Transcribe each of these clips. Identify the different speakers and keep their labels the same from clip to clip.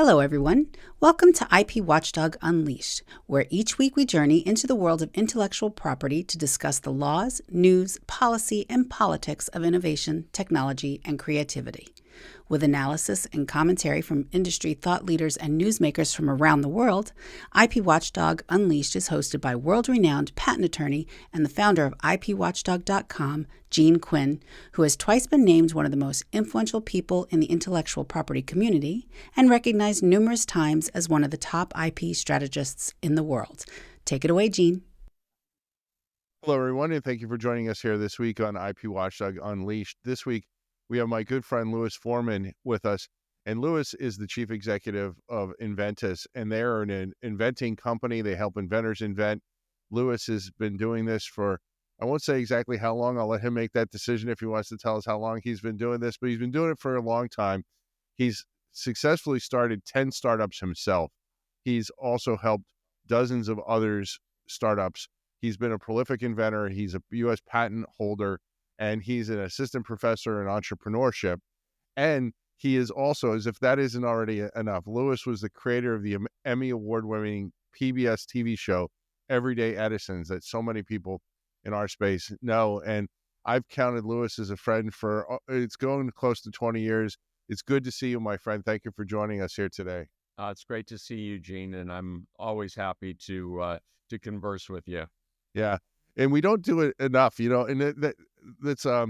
Speaker 1: Hello, everyone. Welcome to IPWatchdog Unleashed, where each week we journey into the world of intellectual property to discuss the laws, news, policy, and politics of innovation, technology, and creativity. With analysis and commentary from industry thought leaders and newsmakers from around the world, IPWatchdog Unleashed is hosted by world-renowned patent attorney and the founder of IPWatchdog.com, Gene Quinn, who has twice been named one of the most influential people in the intellectual property community and recognized numerous times as one of the top IP strategists in the world. Take it away, Gene.
Speaker 2: Hello, everyone, and thank you for joining us here this week on IP Watchdog Unleashed. This week, we have my good friend Louis Foreman with us, and Louis is the chief executive of Enventys, and they are an inventing company. They help inventors invent. Louis has been doing this for, I won't say exactly how long. I'll let him make that decision if he wants to tell us how long he's been doing this, but he's been doing it for a long time. He's successfully started 10 startups himself. He's also helped dozens of others startups. He's been a prolific inventor. He's a U.S. patent holder, and he's an assistant professor in entrepreneurship. And he is also, as if that isn't already enough, Louis was the creator of the Emmy award-winning PBS TV show, Everyday Edison, that so many people in our space know. And I've counted Louis as a friend for, it's going close to 20 years. It's good to see you, my friend. Thank you for joining us here today.
Speaker 3: It's great to see you, Gene, and I'm always happy to converse with you.
Speaker 2: Yeah. And we don't do it enough, and that's, I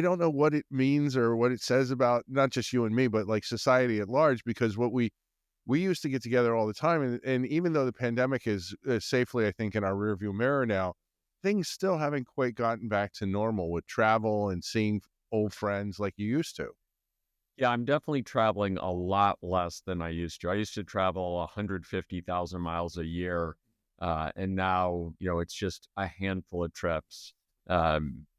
Speaker 2: don't know what it means or what it says about not just you and me, but like society at large, because what we used to get together all the time. And even though the pandemic is safely, I think, in our rearview mirror now, things still haven't quite gotten back to normal with travel and seeing old friends like you used to.
Speaker 3: Yeah, I'm definitely traveling a lot less than I used to. I used to travel 150,000 miles a year. And now, it's just a handful of trips.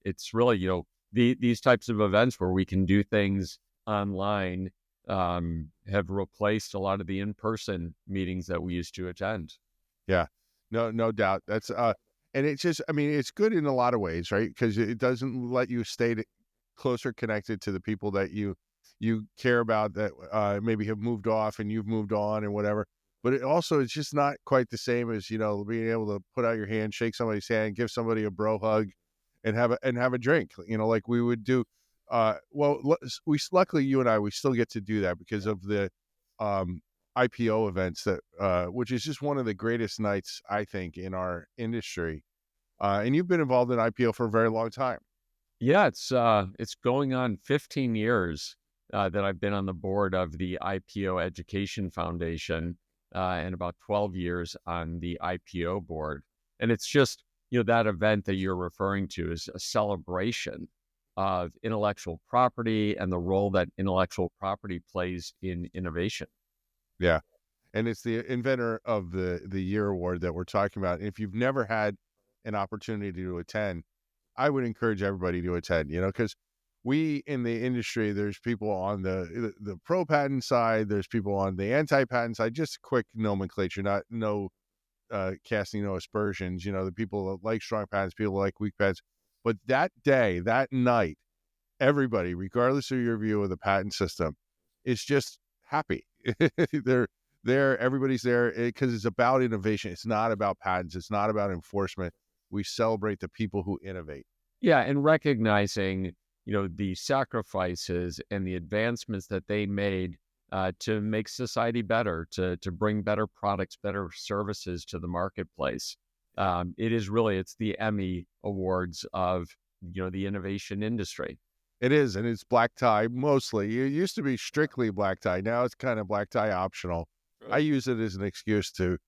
Speaker 3: It's really, these types of events where we can do things online have replaced a lot of the in-person meetings that we used to attend.
Speaker 2: Yeah, no doubt. That's, and it's just, it's good in a lot of ways, right? Because it doesn't let you stay closer connected to the people that you care about that maybe have moved off and you've moved on and whatever. But it's just not quite the same as, being able to put out your hand, shake somebody's hand, give somebody a bro hug, and have a drink, like we would do. Luckily you and I, we still get to do that because of the IPO events that, which is just one of the greatest nights, I think, in our industry. And you've been involved in IPO for a very long time.
Speaker 3: Yeah, it's going on 15 years that I've been on the board of the IPO Education Foundation. And about 12 years on the IPO board. And it's just, that event that you're referring to is a celebration of intellectual property and the role that intellectual property plays in innovation.
Speaker 2: Yeah. And it's the Inventor of the Year award that we're talking about. If you've never had an opportunity to attend, I would encourage everybody to attend, because we in the industry, there's people on the pro patent side, there's people on the anti-patent side, just quick nomenclature, casting no aspersions, the people that like strong patents, people that like weak patents. But that day, that night, everybody, regardless of your view of the patent system, is just happy. They're there, everybody's there because it's about innovation. It's not about patents. It's not about enforcement. We celebrate the people who innovate.
Speaker 3: Yeah, and recognizing the sacrifices and the advancements that they made to make society better, to bring better products, better services to the marketplace. It's the Emmy awards of, the innovation industry.
Speaker 2: It is, and it's black tie mostly. It used to be strictly black tie. Now it's kind of black tie optional. Right. I use it as an excuse to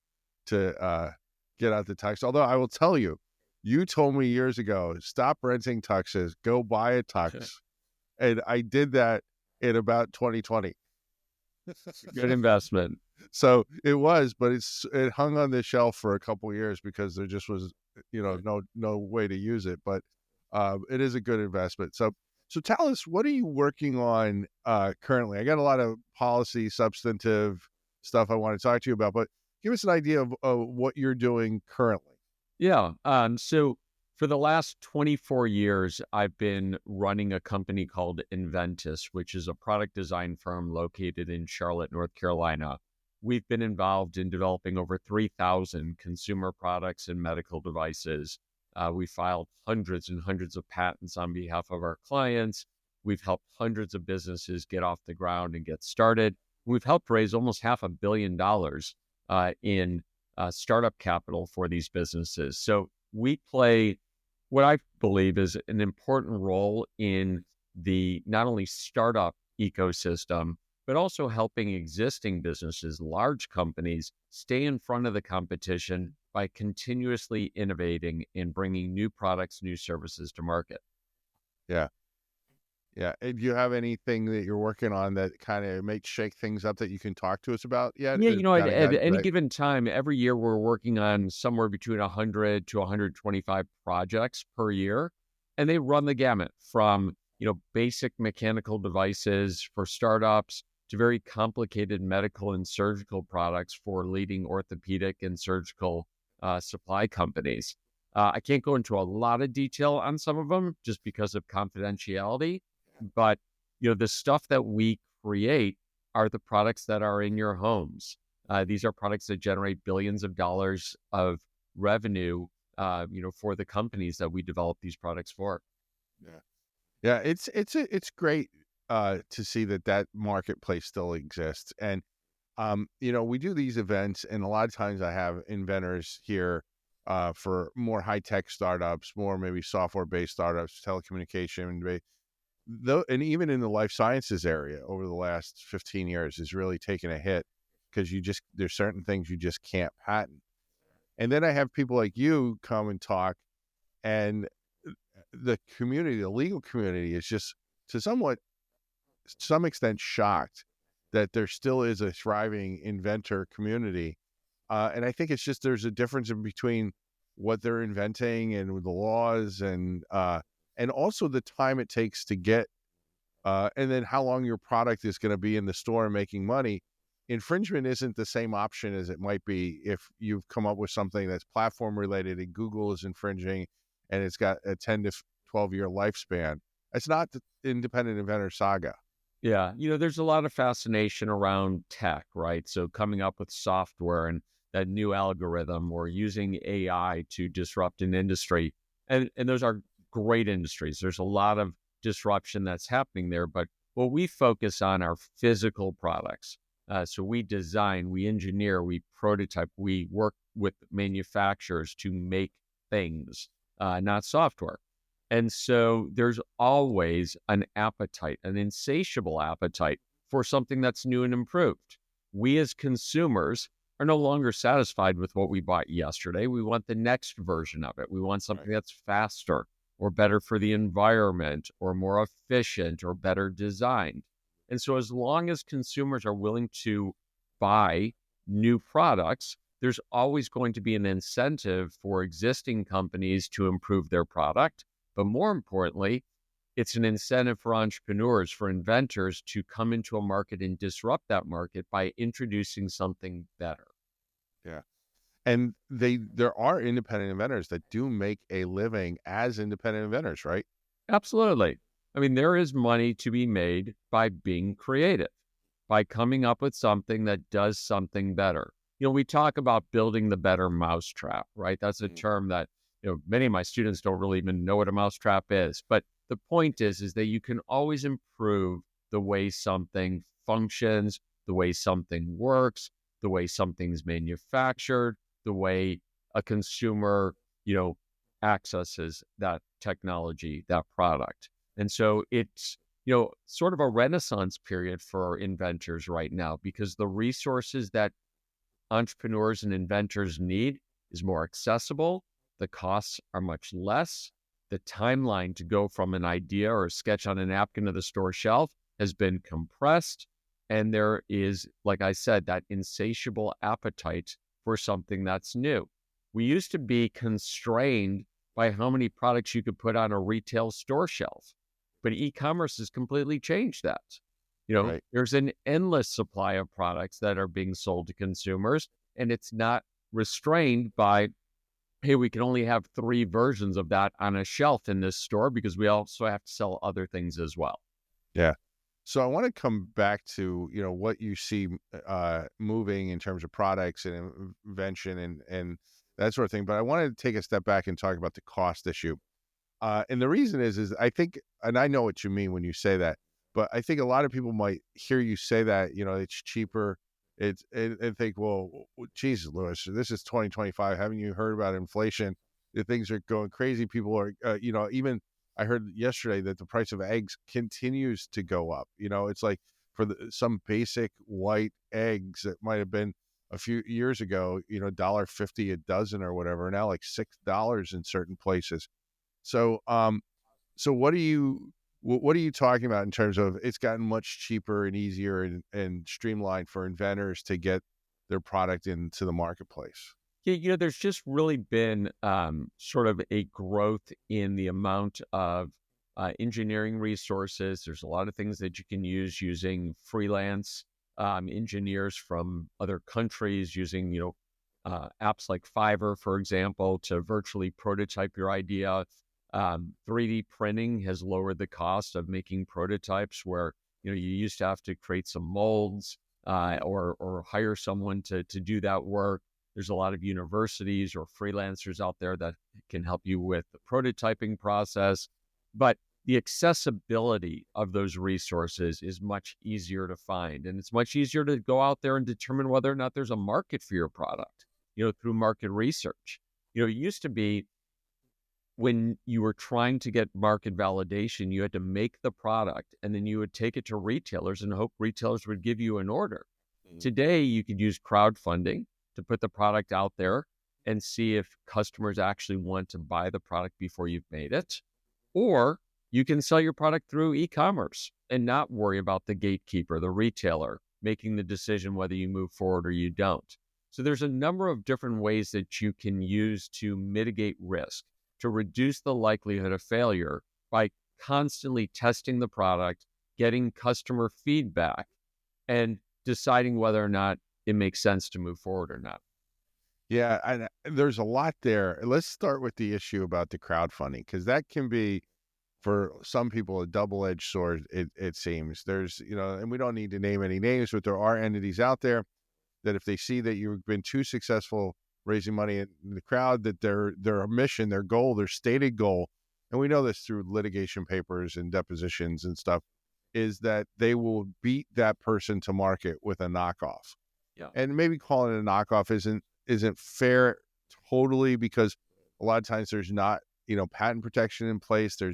Speaker 2: get out the tux. Although I will tell you, you told me years ago, stop renting tuxes, go buy a tux. And I did that in about 2020.
Speaker 3: Good investment.
Speaker 2: So it was, but it hung on the shelf for a couple of years because there just was, no way to use it. But it is a good investment. So tell us, what are you working on currently? I got a lot of policy, substantive stuff I want to talk to you about, but give us an idea of what you're doing currently.
Speaker 3: Yeah. So For the last 24 years, I've been running a company called Enventys, which is a product design firm located in Charlotte, North Carolina. We've been involved in developing over 3,000 consumer products and medical devices. We filed hundreds and hundreds of patents on behalf of our clients. We've helped hundreds of businesses get off the ground and get started. We've helped raise almost $500 million in startup capital for these businesses. So we play what I believe is an important role in the not only startup ecosystem, but also helping existing businesses, large companies, stay in front of the competition by continuously innovating and bringing new products, new services to market.
Speaker 2: Yeah. Yeah. And do you have anything that you're working on that kind of might shake things up that you can talk to us about yet?
Speaker 3: Yeah, at any
Speaker 2: Right.
Speaker 3: given time, every year we're working on somewhere between 100 to 125 projects per year. And they run the gamut from, basic mechanical devices for startups to very complicated medical and surgical products for leading orthopedic and surgical supply companies. I can't go into a lot of detail on some of them just because of confidentiality, but the stuff that we create are the products that are in your homes. These are products that generate billions of dollars of revenue, for the companies that we develop these products for.
Speaker 2: Yeah. Yeah. It's great to see that marketplace still exists. And, we do these events, and a lot of times I have inventors here for more high-tech startups, more maybe software-based startups, telecommunication, and even in the life sciences area over the last 15 years has really taken a hit because there's certain things you just can't patent. And then I have people like you come and talk, and the legal community is just to some extent shocked that there still is a thriving inventor community. And I think it's just there's a difference in between what they're inventing and the laws and also the time it takes to get, and then how long your product is going to be in the store and making money. Infringement isn't the same option as it might be if you've come up with something that's platform related and Google is infringing and it's got a 10 to 12 year lifespan. It's not the independent inventor saga.
Speaker 3: Yeah, there's a lot of fascination around tech, right? So coming up with software and that new algorithm or using AI to disrupt an industry. And those are great industries. There's a lot of disruption that's happening there. But what we focus on are physical products. So we design, we engineer, we prototype, we work with manufacturers to make things, not software. And so there's always an appetite, an insatiable appetite for something that's new and improved. We as consumers are no longer satisfied with what we bought yesterday. We want the next version of it. We want something that's faster or better for the environment or more efficient or better designed. And so as long as consumers are willing to buy new products, there's always going to be an incentive for existing companies to improve their product. But more importantly, it's an incentive for entrepreneurs, for inventors to come into a market and disrupt that market by introducing something better.
Speaker 2: Yeah. And there are independent inventors that do make a living as independent inventors, right?
Speaker 3: Absolutely. I mean, there is money to be made by being creative, by coming up with something that does something better. We talk about building the better mousetrap, right? That's a term that many of my students don't really even know what a mousetrap is. But the point is that you can always improve the way something functions, the way something works, the way something's manufactured, the way a consumer, accesses that technology, that product. And so it's, sort of a renaissance period for inventors right now because the resources that entrepreneurs and inventors need is more accessible. The costs are much less. The timeline to go from an idea or a sketch on a napkin to the store shelf has been compressed. And there is, like I said, that insatiable appetite for something that's new. We used to be constrained by how many products you could put on a retail store shelf, but e-commerce has completely changed that.
Speaker 2: Right.
Speaker 3: There's an endless supply of products that are being sold to consumers, and it's not restrained by hey, we can only have 3 versions of that on a shelf in this store because we also have to sell other things as well.
Speaker 2: Yeah. So I want to come back to, what you see moving in terms of products and invention and that sort of thing. But I want to take a step back and talk about the cost issue. And the reason is I think, and I know what you mean when you say that, but I think a lot of people might hear you say that, it's cheaper. And think, well, Jesus, Louis, this is 2025. Haven't you heard about inflation? The things are going crazy. People are, even I heard yesterday that the price of eggs continues to go up. It's like for some basic white eggs that might have been a few years ago, $1.50 a dozen or whatever, now like $6 in certain places. So, so what are you talking about in terms of it's gotten much cheaper and easier and streamlined for inventors to get their product into the marketplace?
Speaker 3: Yeah, there's just really been sort of a growth in the amount of engineering resources. There's a lot of things that you can use using freelance engineers from other countries, using apps like Fiverr, for example, to virtually prototype your idea. 3D printing has lowered the cost of making prototypes, where you used to have to create some molds or hire someone to do that work. There's a lot of universities or freelancers out there that can help you with the prototyping process. But the accessibility of those resources is much easier to find. And it's much easier to go out there and determine whether or not there's a market for your product, through market research. It used to be when you were trying to get market validation, you had to make the product and then you would take it to retailers and hope retailers would give you an order. Today, you could use crowdfunding to put the product out there and see if customers actually want to buy the product before you've made it. Or you can sell your product through e-commerce and not worry about the gatekeeper, the retailer, making the decision whether you move forward or you don't. So there's a number of different ways that you can use to mitigate risk, to reduce the likelihood of failure by constantly testing the product, getting customer feedback, and deciding whether or not it makes sense to move forward or not.
Speaker 2: Yeah, and there's a lot there. Let's start with the issue about the crowdfunding, because that can be, for some people, a double-edged sword, it seems. There's, and we don't need to name any names, but there are entities out there that if they see that you've been too successful raising money in the crowd, that their mission, their goal, their stated goal, and we know this through litigation papers and depositions and stuff, is that they will beat that person to market with a knockoff.
Speaker 3: Yeah.
Speaker 2: And maybe calling it a knockoff isn't fair totally, because a lot of times there's not, patent protection in place. There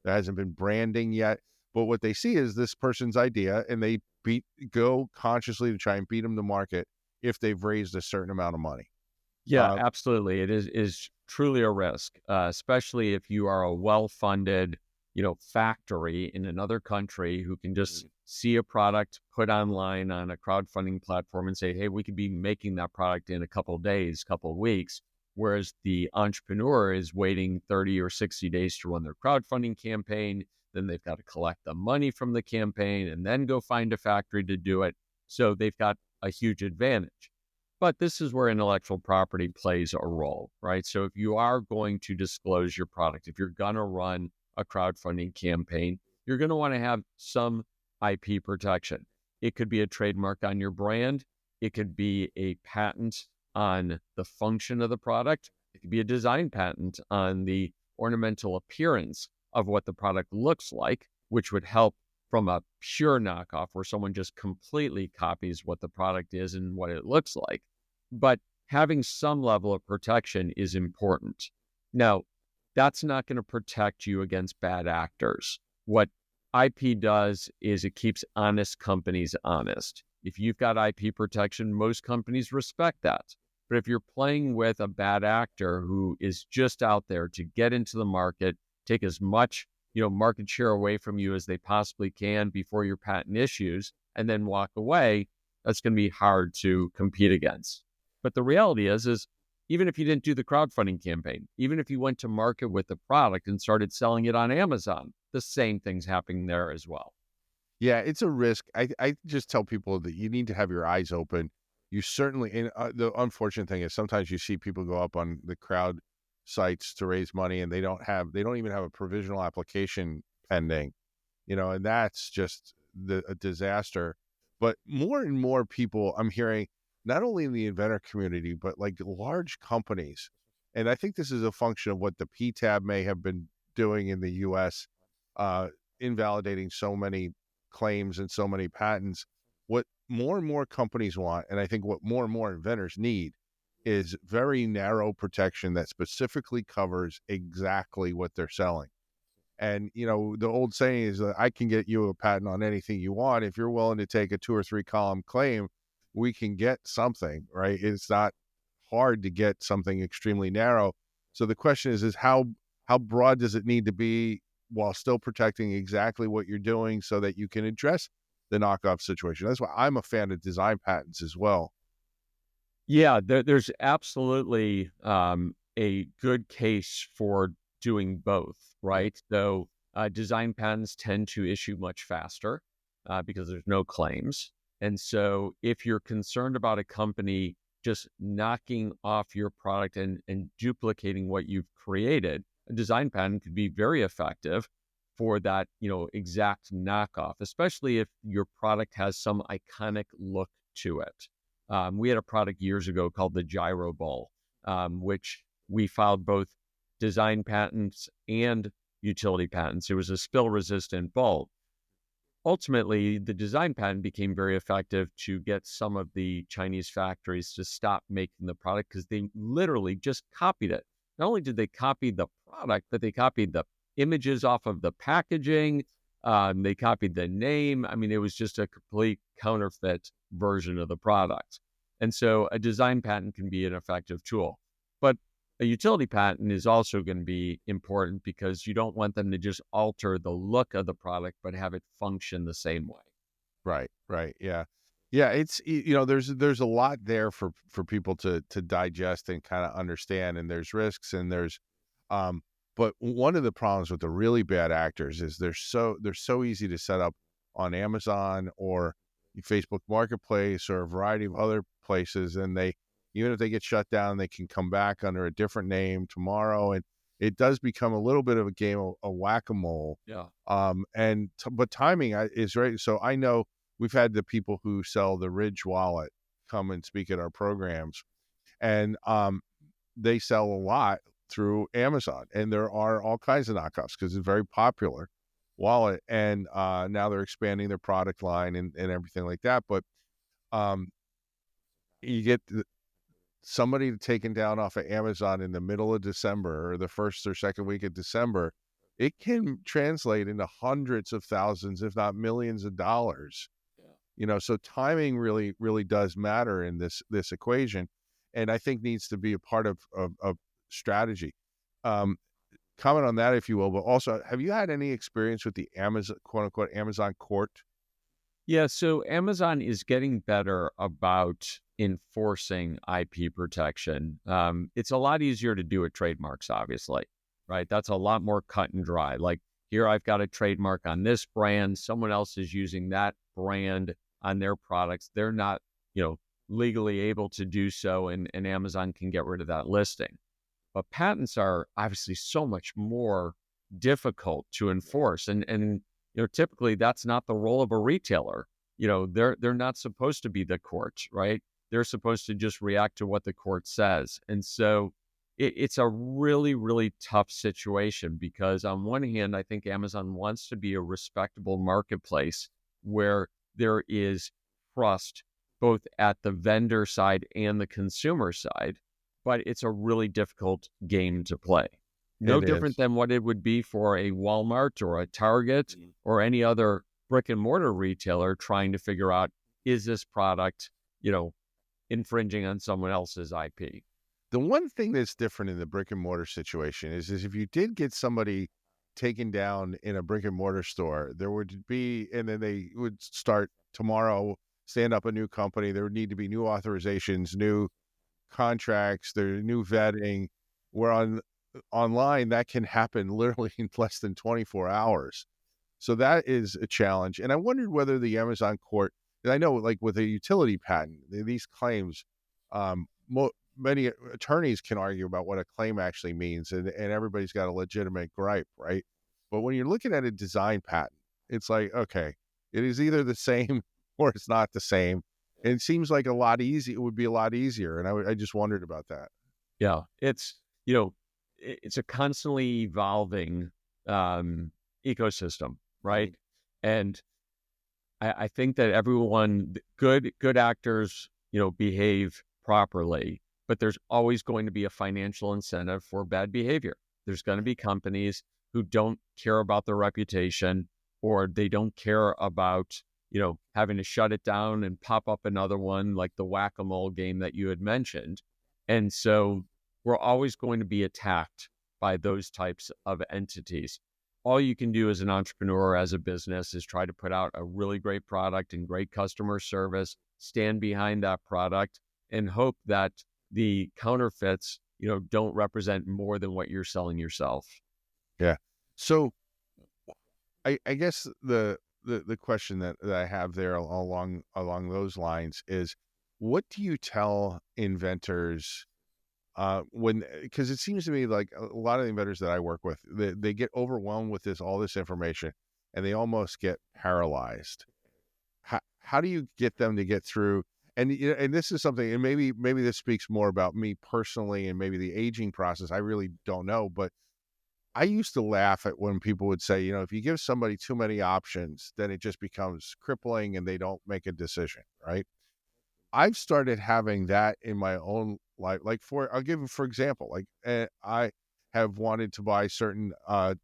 Speaker 2: hasn't been branding yet. But what they see is this person's idea, and they go consciously to try and beat them to market if they've raised a certain amount of money.
Speaker 3: Yeah, absolutely. It is truly a risk, especially if you are a well-funded, factory in another country who can just see a product put online on a crowdfunding platform and say, hey, we could be making that product in a couple of days, couple of weeks. Whereas the entrepreneur is waiting 30 or 60 days to run their crowdfunding campaign. Then they've got to collect the money from the campaign and then go find a factory to do it. So they've got a huge advantage. But this is where intellectual property plays a role, right? So if you are going to disclose your product, if you're going to run a crowdfunding campaign, you're going to want to have some IP protection. It could be a trademark on your brand. It could be a patent on the function of the product. It could be a design patent on the ornamental appearance of what the product looks like, which would help from a pure knockoff where someone just completely copies what the product is and what it looks like. But having some level of protection is important. Now, that's not going to protect you against bad actors. What IP does is it keeps honest companies honest. If you've got IP protection, most companies respect that. But if you're playing with a bad actor who is just out there to get into the market, take as much, market share away from you as they possibly can before your patent issues, and then walk away, that's going to be hard to compete against. But the reality is even if you didn't do the crowdfunding campaign, even if you went to market with the product and started selling it on Amazon, the same thing's happening there as well.
Speaker 2: Yeah, it's a risk. I just tell people that you need to have your eyes open. you certainly, and the unfortunate thing is sometimes you see people go up on the crowd sites to raise money and they don't even have a provisional application pending, and that's just a disaster. But more and more people I'm hearing, not only in the inventor community, but like large companies. And I think this is a function of what the PTAB may have been doing in the US, invalidating so many claims and so many patents. What more and more companies want, and I think what more and more inventors need, is very narrow protection that specifically covers exactly what they're selling. And, the old saying is that I can get you a patent on anything you want. If you're willing to take a 2 or 3 column claim, we can get something, right? It's not hard to get something extremely narrow. So the question is how broad does it need to be while still protecting exactly what you're doing so that you can address the knockoff situation? That's why I'm a fan of design patents as well.
Speaker 3: Yeah, there's absolutely a good case for doing both, right? So design patents tend to issue much faster because there's no claims. And so if you're concerned about a company just knocking off your product and duplicating what you've created, a design patent could be very effective for that, exact knockoff, especially if your product has some iconic look to it. We had a product years ago called the Gyro Ball, which we filed both design patents and utility patents. It was a spill-resistant ball. Ultimately, the design patent became very effective to get some of the Chinese factories to stop making the product because they literally just copied it. Not only did they copy the product, but they copied the images off of the packaging. They copied the name. I mean, it was just a complete counterfeit version of the product. And so a design patent can be an effective tool. But a utility patent is also going to be important because you don't want them to just alter the look of the product, but have it function the same way.
Speaker 2: Right. Yeah. Yeah. It's, there's a lot there for people to digest and kind of understand, and there's risks and there's, but one of the problems with the really bad actors is they're so easy to set up on Amazon or Facebook Marketplace or a variety of other places. And even if they get shut down, they can come back under a different name tomorrow. And it does become a little bit of a game of whack-a-mole.
Speaker 3: Yeah.
Speaker 2: But timing is right. So I know we've had the people who sell the Ridge wallet come and speak at our programs, and they sell a lot through Amazon, and there are all kinds of knockoffs because it's a very popular wallet. And now they're expanding their product line and everything like that. But you get somebody taken down off of Amazon in the middle of December or the first or second week of December, it can translate into hundreds of thousands, if not millions of dollars. Yeah. So timing really, really does matter in this equation, and I think needs to be a part of strategy. Comment on that, if you will, but also, have you had any experience with the Amazon, quote unquote, Amazon court?
Speaker 3: Yeah, so Amazon is getting better about enforcing IP protection. It's a lot easier to do with trademarks, obviously, right? That's a lot more cut and dry. Like, here I've got a trademark on this brand. Someone else is using that brand on their products. They're not, legally able to do so, and Amazon can get rid of that listing. But patents are obviously so much more difficult to enforce. And typically that's not the role of a retailer. They're not supposed to be the court, right? They're supposed to just react to what the court says. And so it's a really, really tough situation because on one hand, I think Amazon wants to be a respectable marketplace where there is trust both at the vendor side and the consumer side, but it's a really difficult game to play. No different than what it would be for a Walmart or a Target or any other brick and mortar retailer trying to figure out, is this product, infringing on someone else's IP?
Speaker 2: The one thing that's different in the brick and mortar situation is if you did get somebody taken down in a brick and mortar store, there would be, and then they would start tomorrow, stand up a new company. There would need to be new authorizations, new contracts, there's new vetting. Where online, that can happen literally in less than 24 hours. So that is a challenge. And I wondered whether the Amazon court And I know, like with a utility patent, these claims, many attorneys can argue about what a claim actually means, and everybody's got a legitimate gripe, right? But when you're looking at a design patent, it's like, okay, it is either the same or it's not the same. And it seems like it would be a lot easier. And I just wondered about that.
Speaker 3: Yeah, it's a constantly evolving ecosystem, right? And I think that everyone, good actors, behave properly, but there's always going to be a financial incentive for bad behavior. There's going to be companies who don't care about their reputation, or they don't care about, having to shut it down and pop up another one, like the whack-a-mole game that you had mentioned. And so we're always going to be attacked by those types of entities. All you can do as an entrepreneur, as a business, is try to put out a really great product and great customer service, stand behind that product, and hope that the counterfeits, don't represent more than what you're selling yourself.
Speaker 2: Yeah. So I guess the question that I have there along those lines is, what do you tell inventors because it seems to me like a lot of the inventors that I work with, they get overwhelmed with all this information, and they almost get paralyzed. How do you get them to get through? And and this is something, and maybe this speaks more about me personally, and maybe the aging process. I really don't know, but I used to laugh at when people would say, if you give somebody too many options, then it just becomes crippling and they don't make a decision, right? I've started having that in my own life. Like I'll give you, for example, like I have wanted to buy certain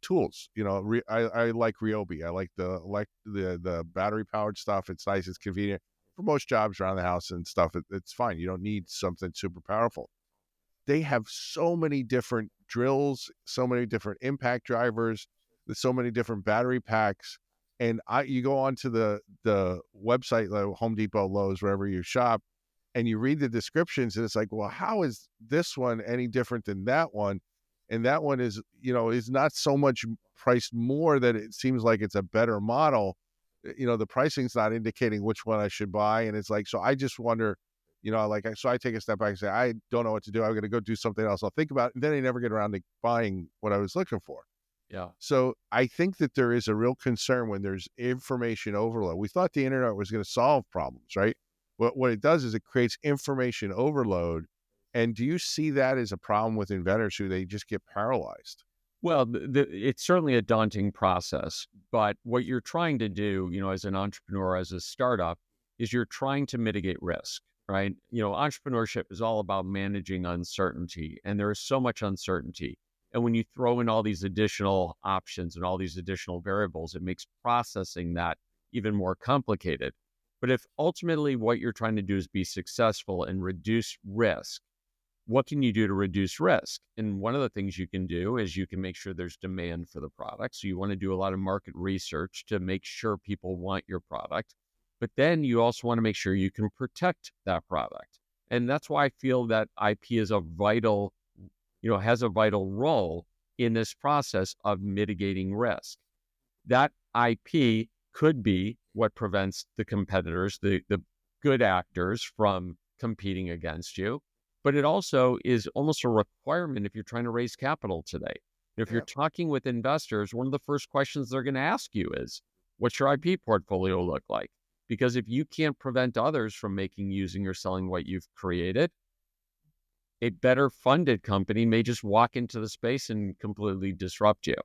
Speaker 2: tools. I like Ryobi. I like the battery powered stuff. It's nice. It's convenient for most jobs around the house and stuff. It's fine. You don't need something super powerful. They have so many different drills, so many different impact drivers, so many different battery packs. And you go onto the website, like Home Depot, Lowe's, wherever you shop, and you read the descriptions, and it's like, well, how is this one any different than that one? And that one is not so much priced more that it seems like it's a better model. The pricing's not indicating which one I should buy. And it's like, so I just wonder, so I take a step back and say, I don't know what to do. I'm going to go do something else. I'll think about it. And then I never get around to buying what I was looking for.
Speaker 3: Yeah.
Speaker 2: So I think that there is a real concern when there's information overload. We thought the internet was going to solve problems, right? What it does is it creates information overload. And do you see that as a problem with inventors who they just get paralyzed?
Speaker 3: Well, it's certainly a daunting process, but what you're trying to do, as an entrepreneur, as a startup, is you're trying to mitigate risk, right? Entrepreneurship is all about managing uncertainty, and there is so much uncertainty. And when you throw in all these additional options and all these additional variables, it makes processing that even more complicated. But if ultimately what you're trying to do is be successful and reduce risk, what can you do to reduce risk? And one of the things you can do is you can make sure there's demand for the product. So you want to do a lot of market research to make sure people want your product. But then you also want to make sure you can protect that product. And that's why I feel that IP is has a vital role in this process of mitigating risk. That IP could be what prevents the competitors, the good actors, from competing against you. But it also is almost a requirement if you're trying to raise capital today. If you're talking with investors, one of the first questions they're going to ask you is, what's your IP portfolio look like? Because if you can't prevent others from making, using, or selling what you've created, a better funded company may just walk into the space and completely disrupt you.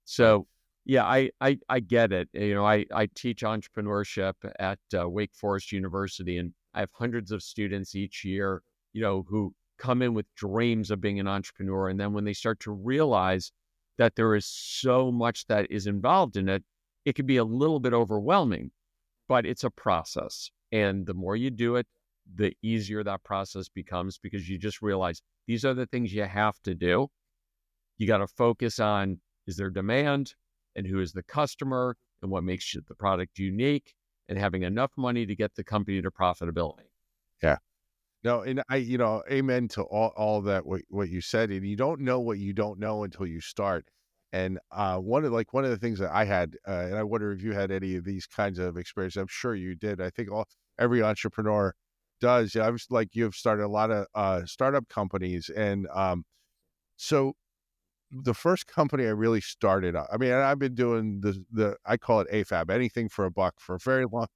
Speaker 3: So, yeah, I get it. I teach entrepreneurship at Wake Forest University, and I have hundreds of students each year, who come in with dreams of being an entrepreneur. And then when they start to realize that there is so much that is involved in it, it can be a little bit overwhelming, but it's a process. And the more you do it, the easier that process becomes, because you just realize these are the things you have to do. You got to focus on, is there demand, and who is the customer, and what makes the product unique, and having enough money to get the company to profitability.
Speaker 2: Yeah. No, and amen to all that, what you said. And you don't know what you don't know until you start. And one of the things that I had, and I wonder if you had any of these kinds of experiences. I'm sure you did. I think every entrepreneur does. I was like, you've started a lot of startup companies, and so the first company I really started, I mean, I've been doing the I call it AFAB, anything for a buck, for a very long.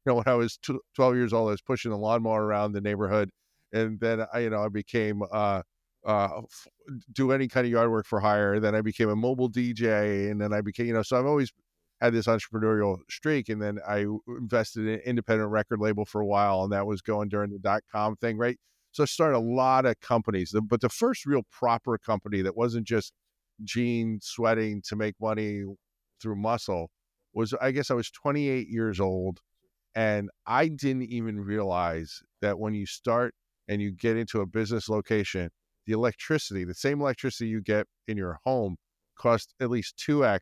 Speaker 2: When I was 12 years old, I was pushing a lawnmower around the neighborhood, and then I became do any kind of yard work for hire. Then I became a mobile DJ, and then I became, so I've always had this entrepreneurial streak. And then I invested in an independent record label for a while, and that was going during the .com thing, right? So I started a lot of companies, but the first real proper company that wasn't just gene sweating to make money through muscle was, I guess I was 28 years old. And I didn't even realize that when you start and you get into a business location, the electricity, the same electricity you get in your home, costs at least 2x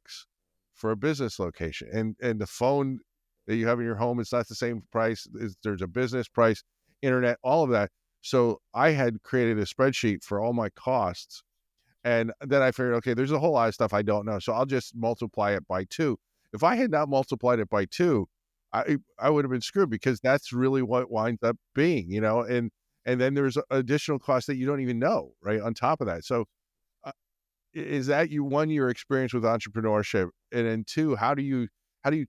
Speaker 2: for a business location. And the phone that you have in your home, it's not the same price. There's a business price, internet, all of that. So I had created a spreadsheet for all my costs. And then I figured, okay, there's a whole lot of stuff I don't know. So I'll just multiply it by 2. If I had not multiplied it by 2, I would have been screwed, because that's really what winds up being, and then there's additional costs that you don't even know, right, on top of that. So is that your experience with entrepreneurship? And then 2, how do you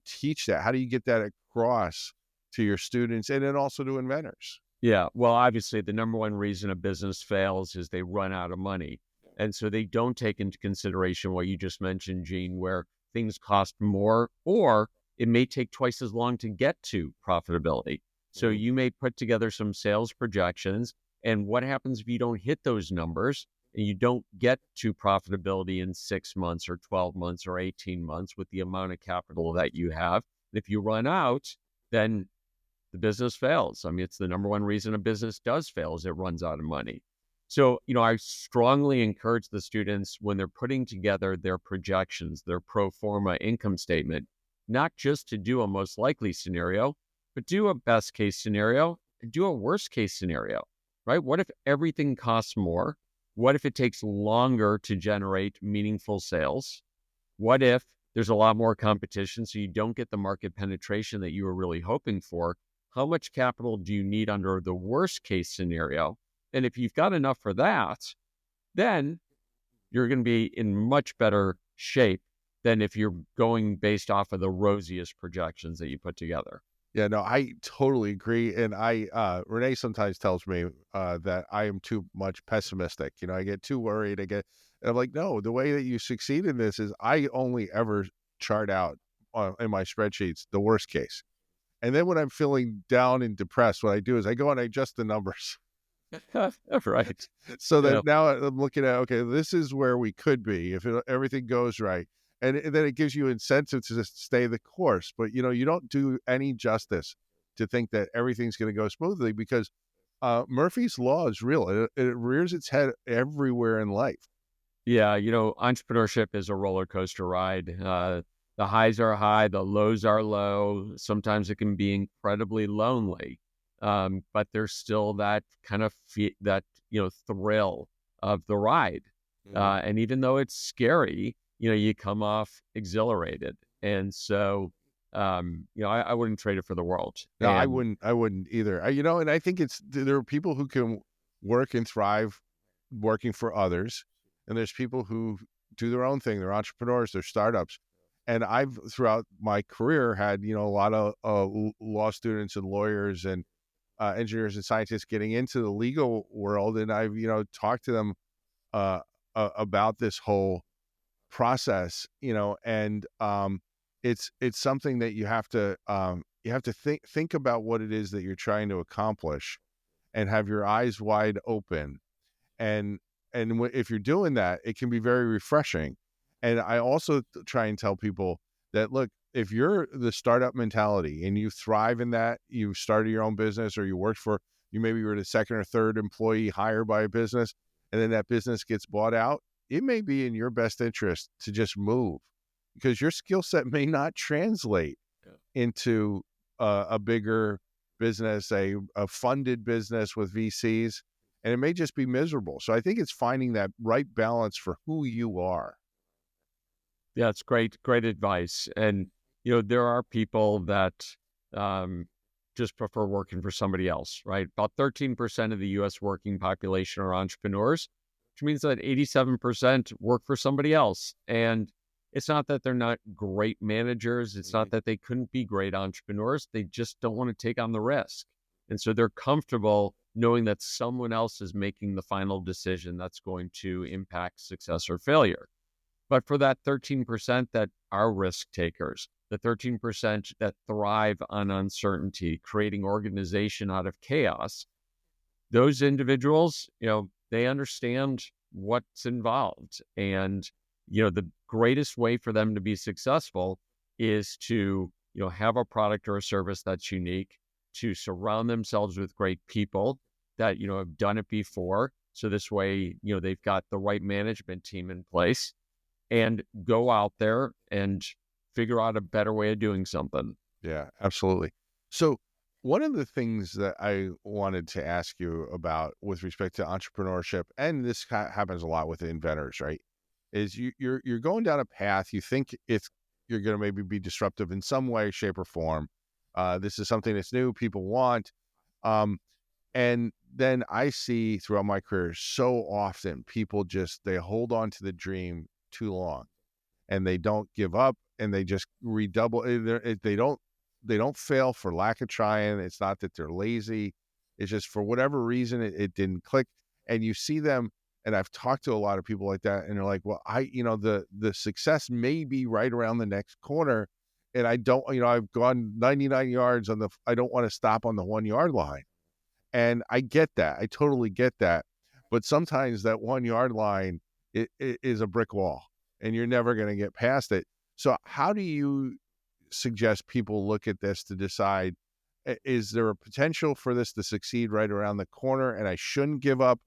Speaker 2: teach that? How do you get that across to your students and then also to inventors?
Speaker 3: Yeah, well, obviously the number one reason a business fails is they run out of money. And so they don't take into consideration what you just mentioned, Gene, where things cost more, or it may take twice as long to get to profitability. So you may put together some sales projections, and what happens if you don't hit those numbers and you don't get to profitability in 6 months or 12 months or 18 months with the amount of capital that you have? If you run out, then the business fails. I mean, it's the number one reason a business does fail, is it runs out of money. So, I strongly encourage the students, when they're putting together their projections, their pro forma income statement, not just to do a most likely scenario, but do a best case scenario and do a worst case scenario, right? What if everything costs more? What if it takes longer to generate meaningful sales? What if there's a lot more competition, so you don't get the market penetration that you were really hoping for? How much capital do you need under the worst case scenario? And if you've got enough for that, then you're going to be in much better shape than if you're going based off of the rosiest projections that you put together.
Speaker 2: Yeah, no, I totally agree. And Renee sometimes tells me that I am too much pessimistic. I get too worried. And I'm like, no, the way that you succeed in this is I only ever chart out in my spreadsheets the worst case. And then when I'm feeling down and depressed, what I do is I go and I adjust the numbers.
Speaker 3: Right.
Speaker 2: So that now I'm looking at, okay, this is where we could be if everything goes right. And then it gives you incentive to just stay the course. But, you don't do any justice to think that everything's going to go smoothly, because Murphy's Law is real. It rears its head everywhere in life.
Speaker 3: Yeah, entrepreneurship is a roller coaster ride. The highs are high, the lows are low. Sometimes it can be incredibly lonely. But there's still that kind of thrill of the ride. And even though it's scary, you come off exhilarated. And so, I wouldn't trade it for the world.
Speaker 2: No, I wouldn't either. And I think there are people who can work and thrive working for others. And there's people who do their own thing. They're entrepreneurs, they're startups. And I've, throughout my career, had, a lot of law students and lawyers and engineers and scientists getting into the legal world. And I've, talked to them about this whole process, and it's something that you have to think about what it is that you're trying to accomplish, and have your eyes wide open. And if you're doing that, it can be very refreshing. And I also try and tell people that, look, if you're the startup mentality and you thrive in that, you started your own business, or maybe you were the second or third employee hired by a business, and then that business gets bought out, it may be in your best interest to just move, because your skill set may not translate into a bigger business, a funded business with VCs, and it may just be miserable. So I think it's finding that right balance for who you are.
Speaker 3: Yeah, it's great advice. And, there are people that just prefer working for somebody else, right? About 13% of the US working population are entrepreneurs, which means that 87% work for somebody else. And it's not that they're not great managers. It's not that they couldn't be great entrepreneurs. They just don't want to take on the risk. And so they're comfortable knowing that someone else is making the final decision that's going to impact success or failure. But for that 13% that are risk takers, the 13% that thrive on uncertainty, creating organization out of chaos, those individuals, they understand what's involved. And, the greatest way for them to be successful is to, have a product or a service that's unique, to surround themselves with great people that, have done it before. So this way, they've got the right management team in place, and go out there and figure out a better way of doing something.
Speaker 2: Yeah, absolutely. So one of the things that I wanted to ask you about with respect to entrepreneurship, and this happens a lot with inventors, right, is you're going down a path. You think you're going to maybe be disruptive in some way, shape, or form. This is something that's new, people want. And then I see throughout my career so often people they hold on to the dream too long, and they don't give up, and they just redouble. They don't fail for lack of trying. It's not that they're lazy. It's just for whatever reason it didn't click. And you see them, and I've talked to a lot of people like that, and they're like, well, the success may be right around the next corner, and I don't, I've gone 99 yards I don't want to stop on the 1 yard line. And I get that. I totally get that. But sometimes that 1 yard line it is a brick wall, and you're never going to get past it. So how do you suggest people look at this to decide, is there a potential for this to succeed right around the corner and I shouldn't give up?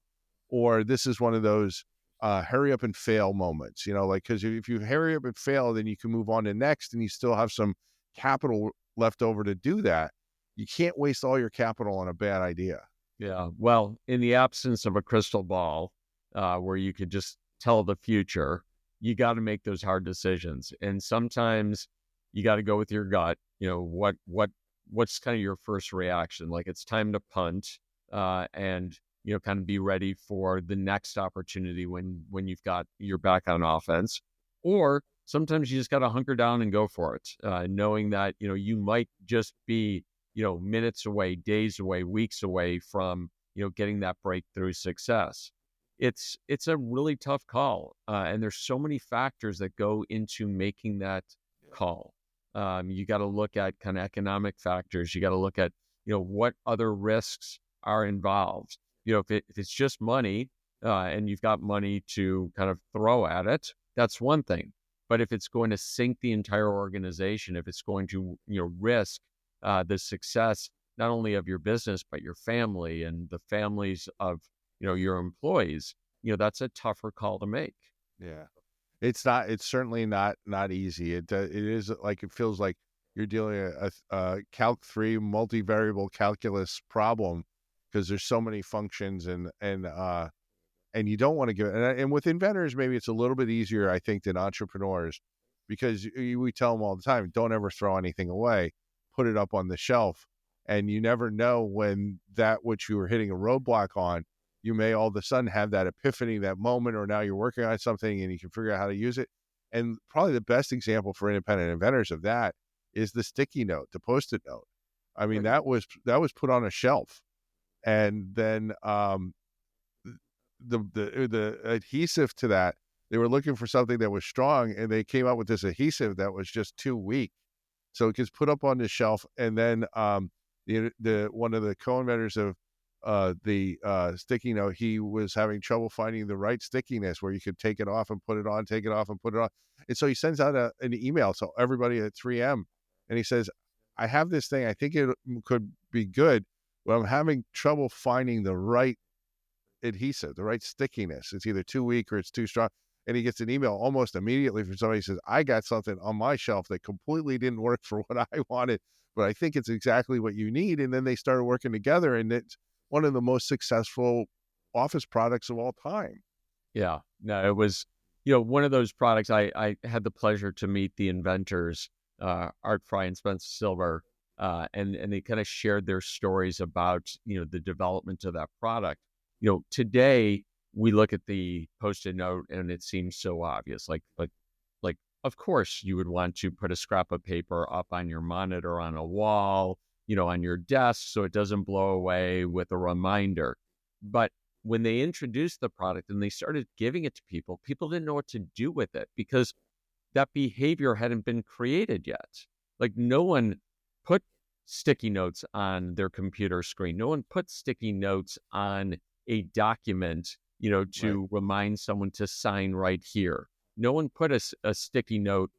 Speaker 2: Or this is one of those hurry up and fail moments, because if you hurry up and fail, then you can move on to next, and you still have some capital left over to do that. You can't waste all your capital on a bad idea.
Speaker 3: Yeah. Well, in the absence of a crystal ball where you could just tell the future, you got to make those hard decisions. And sometimes you got to go with your gut. What's kind of your first reaction? Like, it's time to punt and, kind of be ready for the next opportunity when you've got your back on offense. Or sometimes you just got to hunker down and go for it, knowing that, you might just be, minutes away, days away, weeks away from, getting that breakthrough success. It's a really tough call. And there's so many factors that go into making that call. You got to look at kind of economic factors. You got to look at, what other risks are involved. If it's just money and you've got money to kind of throw at it, that's one thing. But if it's going to sink the entire organization, if it's going to, risk the success, not only of your business, but your family and the families of, your employees, that's a tougher call to make.
Speaker 2: Yeah. It's certainly not easy. It is like, it feels like you're dealing a Calc 3 multivariable calculus problem, because there's so many functions and you don't want to give it. And with inventors, maybe it's a little bit easier, I think, than entrepreneurs, because we tell them all the time, don't ever throw anything away, put it up on the shelf. And you never know when that which you were hitting a roadblock on, you may all of a sudden have that epiphany, that moment, or now you're working on something and you can figure out how to use it. And probably the best example for independent inventors of that is the sticky note, the Post-it note. I mean, that was put on a shelf, and then the adhesive to that, they were looking for something that was strong, and they came up with this adhesive that was just too weak. So it gets put up on the shelf, and then the one of the co-inventors of the sticky note, he was having trouble finding the right stickiness where you could take it off and put it on, take it off and put it on. And so he sends out an email to everybody at 3M, and he says, I have this thing, I think it could be good, but I'm having trouble finding the right adhesive, the right stickiness. It's either too weak or it's too strong. And he gets an email almost immediately from somebody who says, I got something on my shelf that completely didn't work for what I wanted, but I think it's exactly what you need. And then they started working together, and it's one of the most successful office products of all time.
Speaker 3: Yeah, no, it was, one of those products. I had the pleasure to meet the inventors, Art Fry and Spencer Silver, and they kind of shared their stories about, the development of that product. Today we look at the Post-it note and it seems so obvious. Like, of course you would want to put a scrap of paper up on your monitor on a wall, on your desk so it doesn't blow away with a reminder. But when they introduced the product and they started giving it to people, people didn't know what to do with it because that behavior hadn't been created yet. Like, no one put sticky notes on their computer screen. No one put sticky notes on a document, to remind someone to sign right here. No one put a sticky note,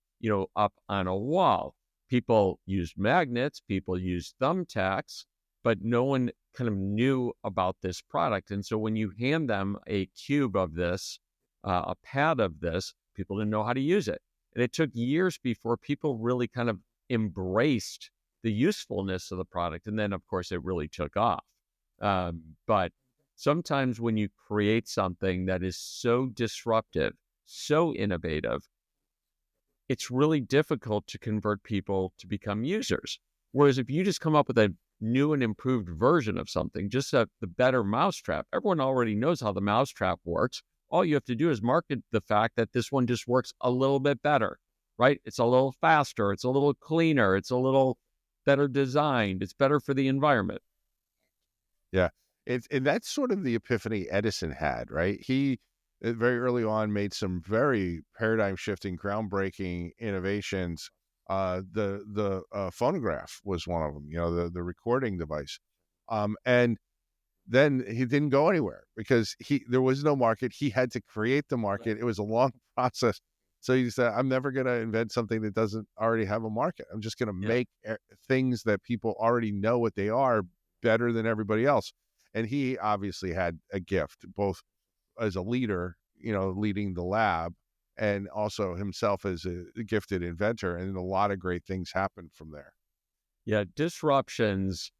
Speaker 3: up on a wall. People used magnets, people used thumbtacks, but no one kind of knew about this product. And so when you hand them a cube of this, a pad of this, people didn't know how to use it. And it took years before people really kind of embraced the usefulness of the product. And then, of course, it really took off. But sometimes when you create something that is so disruptive, so innovative, it's really difficult to convert people to become users. Whereas if you just come up with a new and improved version of something, just the better mousetrap, everyone already knows how the mousetrap works. All you have to do is market the fact that this one just works a little bit better, right? It's a little faster, it's a little cleaner, it's a little better designed, it's better for the environment.
Speaker 2: Yeah. And that's sort of the epiphany Edison had, right? He very early on made some very paradigm shifting, groundbreaking innovations. The phonograph was one of them, the recording device. And then he didn't go anywhere because there was no market. He had to create the market. It was a long process. So he said, I'm never going to invent something that doesn't already have a market. I'm just going to make things that people already know what they are better than everybody else. And he obviously had a gift, both as a leader, leading the lab, and also himself as a gifted inventor. And a lot of great things happened from there.
Speaker 3: Yeah, disruptions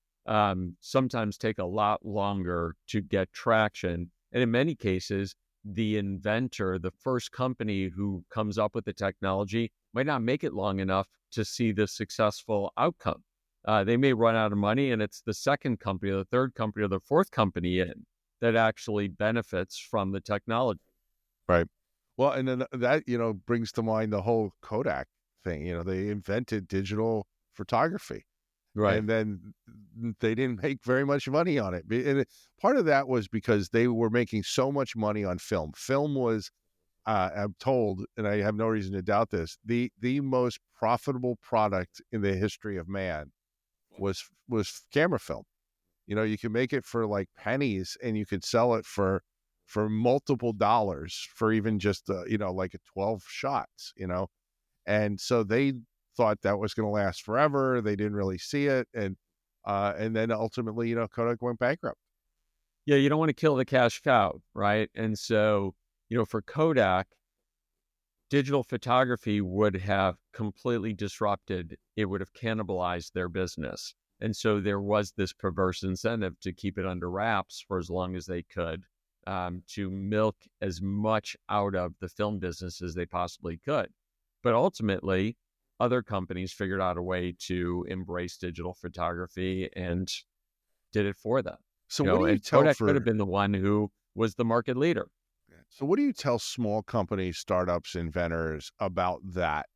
Speaker 3: sometimes take a lot longer to get traction. And in many cases, the inventor, the first company who comes up with the technology, might not make it long enough to see the successful outcome. They may run out of money, and it's the second company or the third company or the fourth company in that actually benefits from the technology.
Speaker 2: Right. Well, and then that, brings to mind the whole Kodak thing. They invented digital photography.
Speaker 3: Right.
Speaker 2: And then they didn't make very much money on it. And part of that was because they were making so much money on film. Film was, I'm told, and I have no reason to doubt this, the most profitable product in the history of man was camera film. You could make it for like pennies, and you could sell it for multiple dollars for even just like a 12 shots. And so they thought that was going to last forever. They didn't really see it, and then ultimately, Kodak went bankrupt.
Speaker 3: Yeah, you don't want to kill the cash cow, right? And so, for Kodak, digital photography would have completely disrupted. It would have cannibalized their business. And so there was this perverse incentive to keep it under wraps for as long as they could, to milk as much out of the film business as they possibly could. But ultimately, other companies figured out a way to embrace digital photography and did it for them.
Speaker 2: So what do you tell
Speaker 3: Kodak could have been the one who was the market leader.
Speaker 2: So what do you tell small companies, startups, inventors about that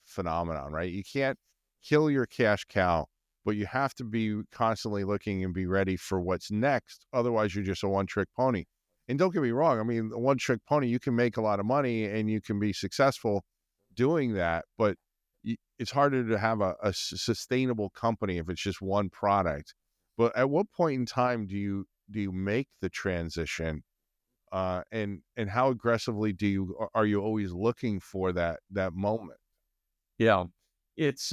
Speaker 2: phenomenon, right? You can't kill your cash cow, but you have to be constantly looking and be ready for what's next. Otherwise, you're just a one-trick pony. And don't get me wrong. I mean, a one-trick pony, you can make a lot of money and you can be successful doing that, but it's harder to have a sustainable company if it's just one product. But at what point in time do you make the transition? And how aggressively are you always looking for that moment?
Speaker 3: Yeah, it's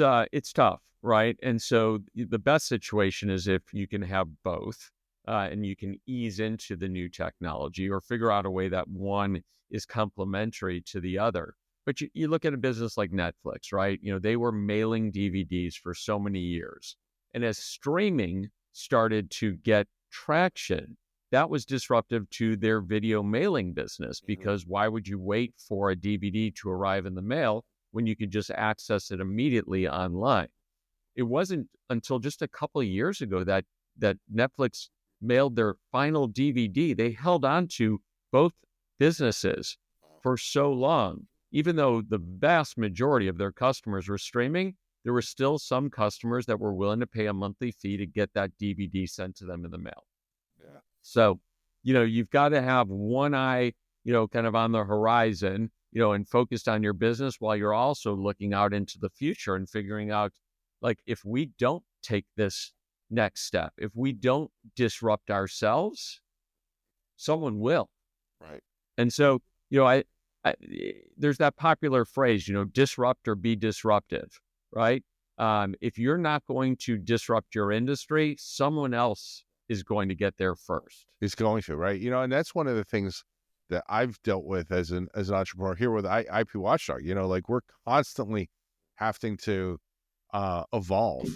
Speaker 3: tough, right? And so the best situation is if you can have both, and you can ease into the new technology or figure out a way that one is complementary to the other. But you look at a business like Netflix, right? They were mailing DVDs for so many years. And as streaming started to get traction, that was disruptive to their video mailing business, because why would you wait for a DVD to arrive in the mail when you could just access it immediately online? it wasn't until just a couple of years ago that Netflix mailed their final DVD. They held on to both businesses for so long. Even though the vast majority of their customers were streaming, there were still some customers that were willing to pay a monthly fee to get that DVD sent to them in the mail.
Speaker 2: Yeah.
Speaker 3: So, you've got to have one eye, kind of on the horizon, and focused on your business while you're also looking out into the future and figuring out, like, if we don't take this next step, if we don't disrupt ourselves, someone will.
Speaker 2: Right.
Speaker 3: And so, I there's that popular phrase, disrupt or be disruptive, right? If you're not going to disrupt your industry, someone else is going to get there first.
Speaker 2: It's going to, right? And that's one of the things that I've dealt with as an entrepreneur here with IP Watchdog. Like, we're constantly having to evolve,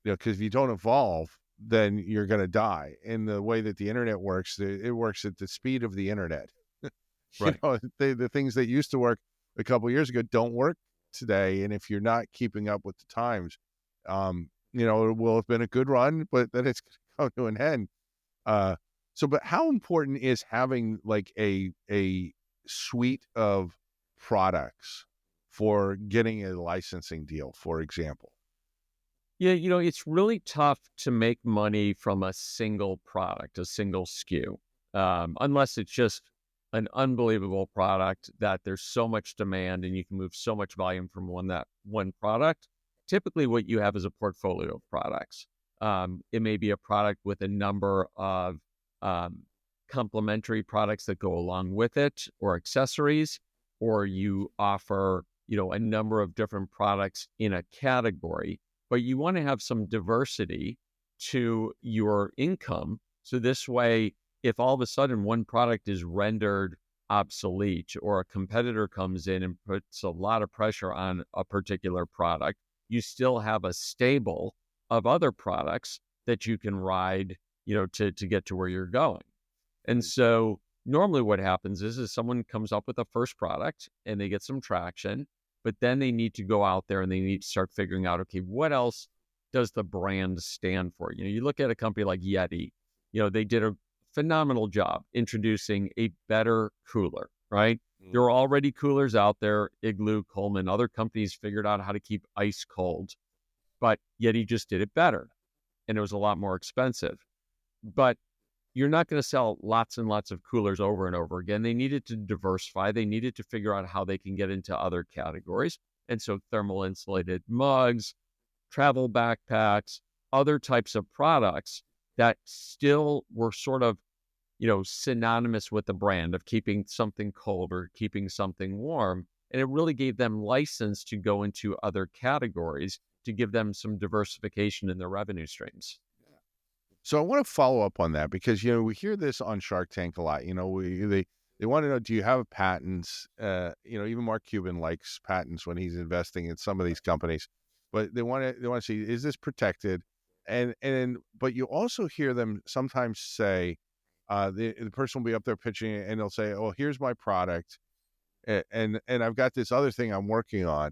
Speaker 2: because if you don't evolve, then you're going to die. And the way that the internet works, it works at the speed of the internet.
Speaker 3: Right.
Speaker 2: The things that used to work a couple of years ago don't work today. And if you're not keeping up with the times, it will have been a good run, but then it's going to come to an end. But how important is having like a suite of products for getting a licensing deal, for example?
Speaker 3: Yeah, it's really tough to make money from a single product, a single SKU, unless it's just an unbelievable product that there's so much demand and you can move so much volume from one product. Typically, what you have is a portfolio of products. It may be a product with a number of complementary products that go along with it, or accessories, or you offer, a number of different products in a category. But you want to have some diversity to your income. So this way, if all of a sudden one product is rendered obsolete, or a competitor comes in and puts a lot of pressure on a particular product, you still have a stable of other products that you can ride, to get to where you're going. And so normally what happens is someone comes up with a first product and they get some traction, but then they need to go out there and they need to start figuring out, okay, what else does the brand stand for? You look at a company like Yeti, they did a phenomenal job introducing a better cooler, right? There were already coolers out there, Igloo, Coleman, other companies figured out how to keep ice cold, but Yeti just did it better, and it was a lot more expensive. But you're not going to sell lots and lots of coolers over and over again. They needed to diversify. They needed to figure out how they can get into other categories. And so thermal insulated mugs, travel backpacks, other types of products that still were sort of, synonymous with the brand of keeping something cold or keeping something warm. And it really gave them license to go into other categories to give them some diversification in their revenue streams.
Speaker 2: So I want to follow up on that because, we hear this on Shark Tank a lot. They want to know, do you have patents? Even Mark Cuban likes patents when he's investing in some of these companies, but they want to see, is this protected? But you also hear them sometimes say, the person will be up there pitching it and they'll say, oh, here's my product. And I've got this other thing I'm working on.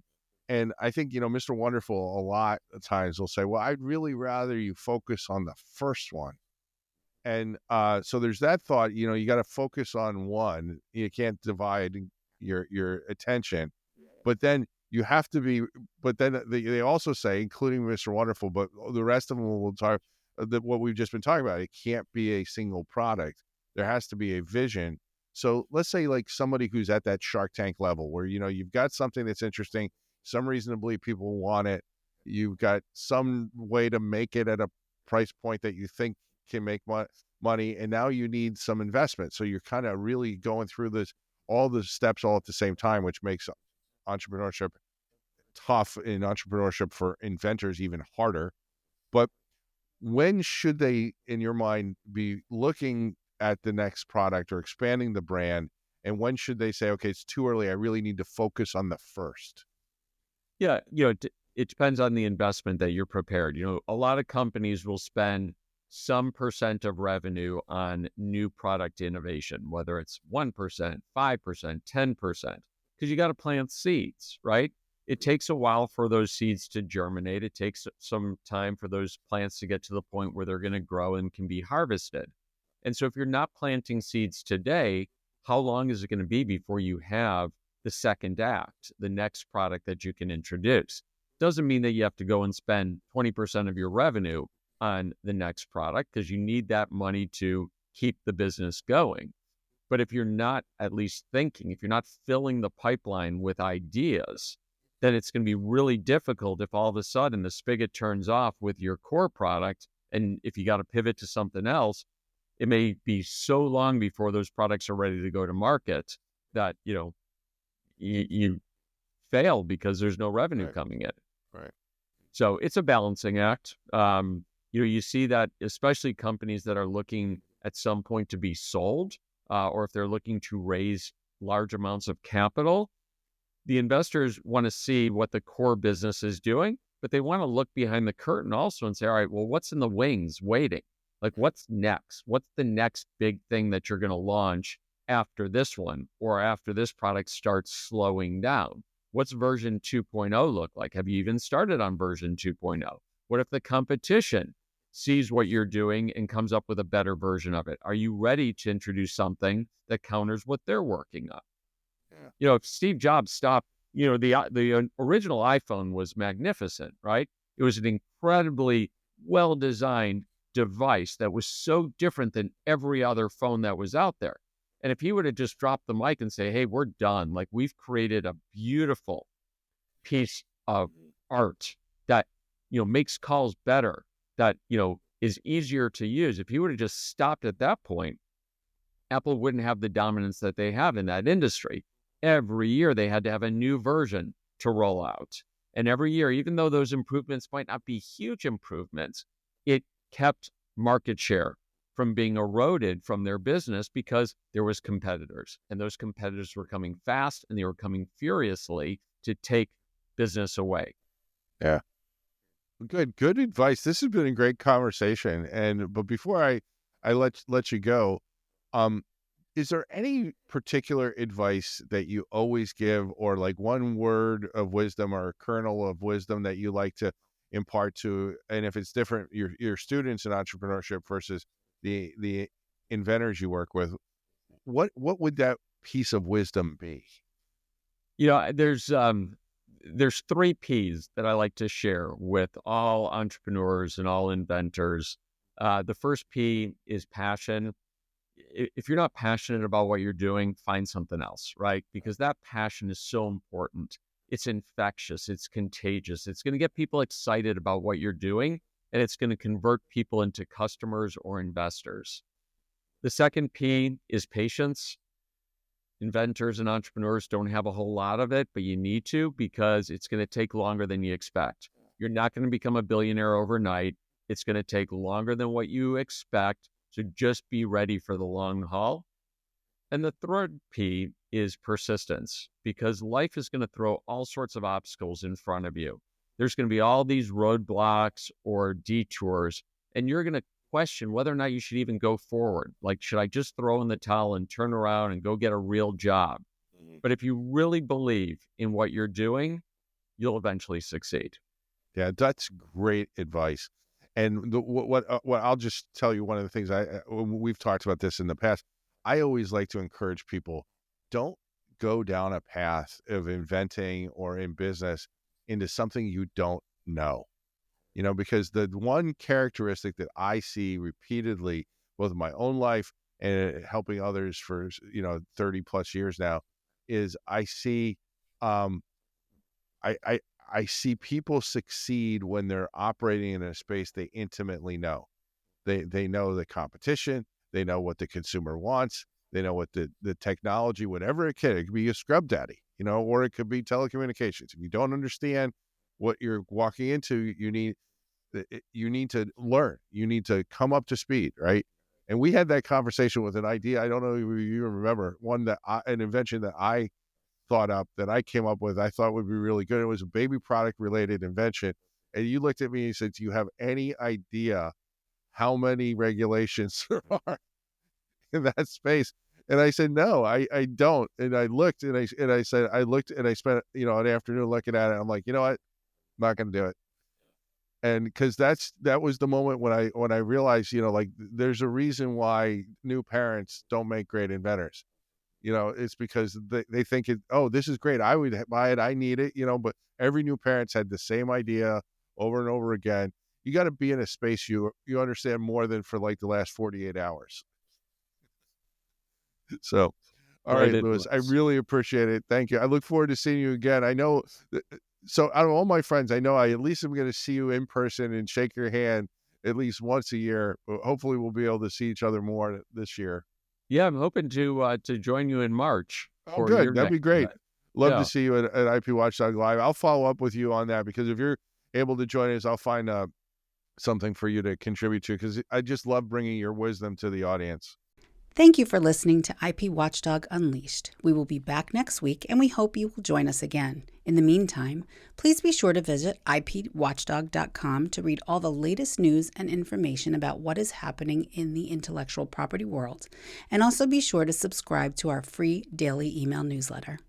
Speaker 2: And I think, Mr. Wonderful a lot of times will say, well, I'd really rather you focus on the first one. And so there's that thought, you got to focus on one. You can't divide your attention. But then you have to be, but then they also say, including Mr. Wonderful, but the rest of them will talk what we've just been talking about. It can't be a single product. There has to be a vision. So let's say like somebody who's at that Shark Tank level where, you've got something that's interesting, some reason to believe people want it. You've got some way to make it at a price point that you think can make money. And now you need some investment. So you're kind of really going through all the steps all at the same time, which makes entrepreneurship tough, in entrepreneurship for inventors even harder. But when should they, in your mind, be looking at the next product or expanding the brand? And when should they say, okay, it's too early, I really need to focus on the first?
Speaker 3: Yeah, it depends on the investment that you're prepared. A lot of companies will spend some percent of revenue on new product innovation, whether it's 1%, 5%, 10%, because you got to plant seeds, right? it takes a while for those seeds to germinate. It takes some time for those plants to get to the point where they're going to grow and can be harvested. And so if you're not planting seeds today, how long is it going to be before you have the second act, the next product that you can introduce? Doesn't mean that you have to go and spend 20% of your revenue on the next product, because you need that money to keep the business going. But if you're not at least thinking, if you're not filling the pipeline with ideas, then it's going to be really difficult if all of a sudden the spigot turns off with your core product. And if you got to pivot to something else, it may be so long before those products are ready to go to market that, you fail because there's no revenue coming in.
Speaker 2: Right.
Speaker 3: So it's a balancing act. You see that especially companies that are looking at some point to be sold, or if they're looking to raise large amounts of capital, the investors want to see what the core business is doing, but they want to look behind the curtain also and say, all right, well, what's in the wings waiting? Like, what's next? What's the next big thing that you're going to launch after this one, or after this product starts slowing down? What's version 2.0 look like? Have you even started on version 2.0? What if the competition sees what you're doing and comes up with a better version of it? Are you ready to introduce something that counters what they're working on?
Speaker 2: Yeah.
Speaker 3: If Steve Jobs stopped, the original iPhone was magnificent, right? It was an incredibly well-designed device that was so different than every other phone that was out there. And if he would have just dropped the mic and say, hey, we're done, like, we've created a beautiful piece of art that, makes calls better, that, is easier to use. If he would have just stopped at that point, Apple wouldn't have the dominance that they have in that industry. Every year they had to have a new version to roll out. And every year, even though those improvements might not be huge improvements, it kept market share from being eroded from their business because there was competitors. And those competitors were coming fast, and they were coming furiously to take business away.
Speaker 2: Yeah. Good advice. This has been a great conversation. But before I let you go, is there any particular advice that you always give, or like one word of wisdom or a kernel of wisdom that you like to impart to, and if it's different, your students in entrepreneurship versus the inventors you work with, what would that piece of wisdom be?
Speaker 3: There's 3 P's that I like to share with all entrepreneurs and all inventors. The first P is passion. If you're not passionate about what you're doing, find something else, right? Because that passion is so important. It's infectious. It's contagious. It's going to get people excited about what you're doing, and it's going to convert people into customers or investors. The second P is patience. Inventors and entrepreneurs don't have a whole lot of it, but you need to, because it's going to take longer than you expect. You're not going to become a billionaire overnight. It's going to take longer than what you expect. So just be ready for the long haul. And the third P is persistence, because life is going to throw all sorts of obstacles in front of you. There's going to be all these roadblocks or detours, and you're going to question whether or not you should even go forward. Like, should I just throw in the towel and turn around and go get a real job? But if you really believe in what you're doing, you'll eventually succeed.
Speaker 2: Yeah, that's great advice. And what I'll just tell you, one of the things we've talked about this in the past, I always like to encourage people, don't go down a path of inventing or in business into something you don't know. Because the one characteristic that I see repeatedly, both in my own life and helping others for 30 plus years now, is I see I see people succeed when they're operating in a space they intimately know. They know the competition, they know what the consumer wants, they know what the technology, whatever it could be a scrub daddy, or it could be telecommunications. If you don't understand what you're walking into, you need to learn. You need to come up to speed, right? And we had that conversation with an idea. I don't know if you remember an invention that I thought up, that I came up with, I thought would be really good. It was a baby product related invention. And you looked at me and said, do you have any idea how many regulations there are in that space? And I said, no, I don't. And I looked and I said, I looked and I spent, an afternoon looking at it. I'm like, you know what? I'm not going to do it. And because that was the moment when I realized, like there's a reason why new parents don't make great inventors. It's because they think this is great. I would buy it. I need it, but every new parent's had the same idea over and over again. You got to be in a space you understand more than for like the last 48 hours. So, all right, Louis, I really appreciate it. Thank you. I look forward to seeing you again. I know, so out of all my friends, I know I at least am going to see you in person and shake your hand at least once a year. Hopefully we'll be able to see each other more this year.
Speaker 3: Yeah, I'm hoping to join you in March.
Speaker 2: Oh, good. That'd be great. Love to see you at IP Watchdog Live. I'll follow up with you on that because if you're able to join us, I'll find something for you to contribute to because I just love bringing your wisdom to the audience.
Speaker 1: Thank you for listening to IP Watchdog Unleashed. We will be back next week, and we hope you will join us again. In the meantime, please be sure to visit IPWatchdog.com to read all the latest news and information about what is happening in the intellectual property world, and also be sure to subscribe to our free daily email newsletter.